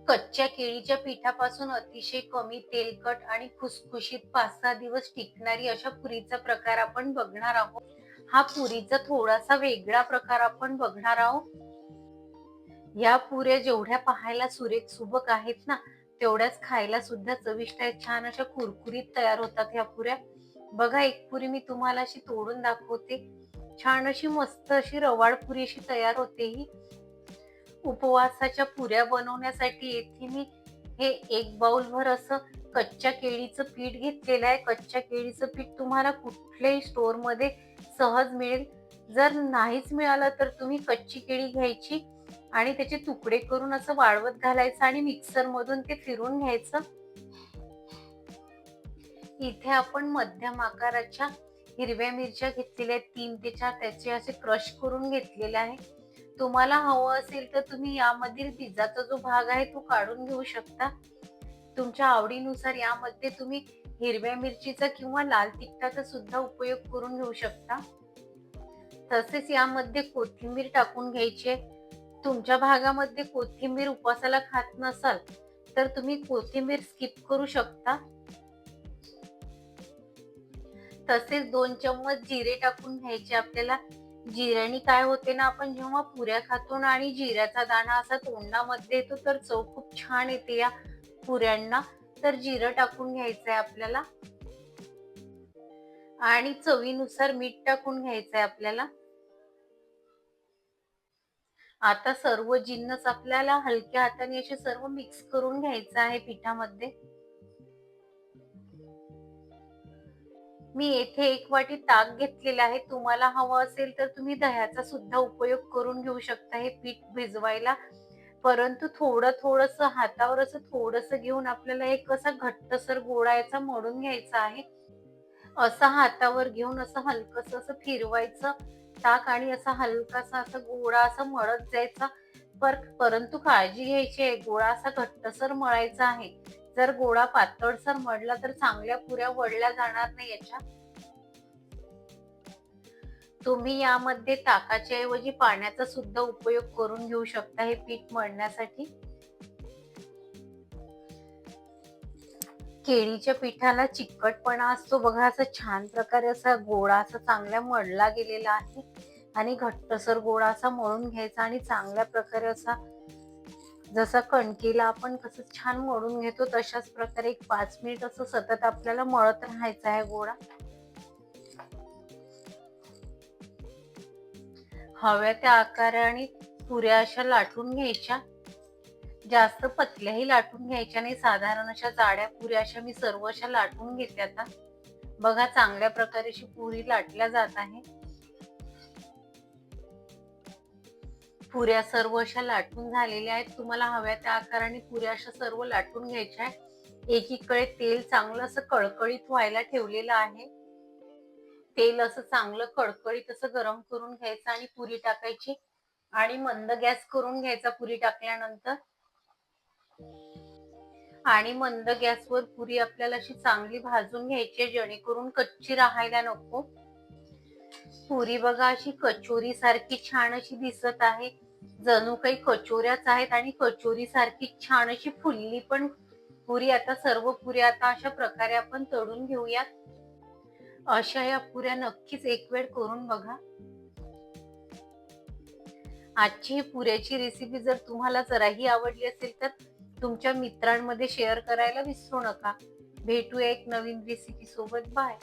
कच्च्या केळीच्या पिठापासून अतिशय कमी तेलकट आणि खुसखुशीत 5-6 दिवस टिकणारी अशा पुरीचा प्रकार आपण बघणार आहोत. हा पुरीचा थोडासा वेगळा प्रकार आपण बघणार आहोत. या पुऱ्या जेवढ्या पाहायला सुरेख सुबक आहेत ना, तेवढ्याच खायला सुद्धा चविष्ट आहेत. छान अशा कुरकुरीत तयार होतात ह्या पुऱ्या. बघा, एक पुरी मी तुम्हाला अशी तोडून दाखवते. छान अशी मस्त अशी रवाळ पुरी अशी तयार होते ही. उपवासाच्या पुऱ्या बनवण्यासाठी येथे मी हे 1 बाउलभर असं कच्च्या केळीचं पीठ घेतलेलं आहे. कच्च्या केळीचं पीठ तुम्हाला कुठल्याही स्टोअरमध्ये सहज मिळेल. जर नाहीच मिळालं तर तुम्ही कच्ची केळी घ्यायची आणि त्याचे तुकडे करून असं वाळवत घालायचं आणि मिक्सर मधून ते फिरून घ्यायचं. इथे आपण मध्यम आकाराच्या हिरव्या मिरच्या घेतलेल्या आहेत, 3 ते 4 त्याचे असे क्रश करून घेतलेले आहे. तुम्हाला हवं असेल तर तुम्ही यामधील बीजाचा जो भाग आहे तो काढून घेऊ शकता. तुमच्या आवडीनुसार यामध्ये तुम्ही हिरव्या मिरचीचा किंवा लाल तिखटाचा सुद्धा उपयोग करून घेऊ शकता. तसेच यामध्ये कोथिंबीर टाकून घ्यायची आहे. तुमच्या भागामध्ये कोथिंबीर उपवासाला खात नसाल तर तुम्ही कोथिंबीर स्किप करू शकता. तसेच 2 चम्मच जिरे टाकून घ्यायचे आपल्याला. जिऱ्याने काय होते ना, आपण जेव्हा पुऱ्या खातो ना आणि जिऱ्याचा दाणा असा तोंडामध्ये येतो तर चव खूप छान येते या पुऱ्यांना. तर जिरं टाकून घ्यायचंय आपल्याला आणि चवीनुसार मीठ टाकून घ्यायचंय आपल्याला. आता सर्व जिन्नस आपल्याला हलक्या हाताने असे सर्व मिक्स करून घ्यायचं आहे पिठामध्ये. मी येथे 1 वाटी ताक घेतलेलं आहे. तुम्हाला हवं असेल तर तुम्ही दह्याचा सुद्धा उपयोग करून घेऊ शकता हे पीठ भिजवायला. परंतु थोडंसं हातावर असं थोडंसं घेऊन आपल्याला एक असा घट्टसर गोळा याचा मळून घ्यायचा आहे. असं हातावर घेऊन असं हलकंसं असं फिरवायचं ताक आणि असा हलकासा असा गोळा असा मळत जायचा. परंतु काळजी घ्यायची आहे, गोळा असा घट्टसर मळायचा आहे. जर गोळा पातळसर मळला तर चांगल्या पुऱ्या वळल्या जाणार नाही याच्या. तुम्ही यामध्ये ताकाच्या ऐवजी पाण्याचा सुद्धा उपयोग करून घेऊ शकता हे पीठ मळण्यासाठी. केळीच्या पिठाला चिकटपणा असतो बघा, असं छान प्रकारे असा गोळा असा चांगला मळला गेलेला आहे आणि घट्टसर गोळा असा मळून घ्यायचा आणि चांगल्या प्रकारे असा जसा कणकेला आपण कसं छान मळून घेतो तशाच प्रकारे 5 मिनिट असं सतत आपल्याला मळत राहायचा आहे गोळा. हव्या त्या आकाराने पुऱ्या अशा लाटून घ्यायच्या. जास्त पतल्याही लाटून घ्यायच्या नाही, साधारण अशा जाड्या पुऱ्या अशा मी सर्व अशा लाटून घेते आता. बघा, चांगल्या प्रकारे अशी पुरी लाटल्या जात आहे. पुऱ्या सर्व अशा लाटून झालेल्या आहेत. तुम्हाला हव्या त्या आकाराने पुऱ्या अशा सर्व लाटून घ्यायच्या आहेत. एकीकडे तेल चांगलं असं कळकळीत व्हायला ठेवलेलं आहे. तेल असं चांगलं कळकळीत असं गरम करून घ्यायचं आणि पुरी टाकायची आणि मंद गॅस करून घ्यायचा पुरी टाकल्यानंतर. आणि मंद गॅसवर पुरी आपल्याला अशी चांगली भाजून घ्यायची जेणेकरून कच्ची राहायला नको. पुरी बघा अशी कचोरी सारखी छान अशी दिसत आहे. जणू काही कचोऱ्याच आहेत आणि कचोरी सारखी छान अशी फुलली पण पुरी. आता सर्व पुऱ्या आता अशा प्रकारे आपण तळून घेऊयात. अशा या पुऱ्या नक्कीच एक वेळ करून बघा. आजची ही पुऱ्याची रेसिपी जर तुम्हाला जराही आवडली असेल तर तुमच्या मित्रांमध्ये शेअर करायला विसरू नका. भेटूया एक नवीन रेसिपी सोबत. बाय.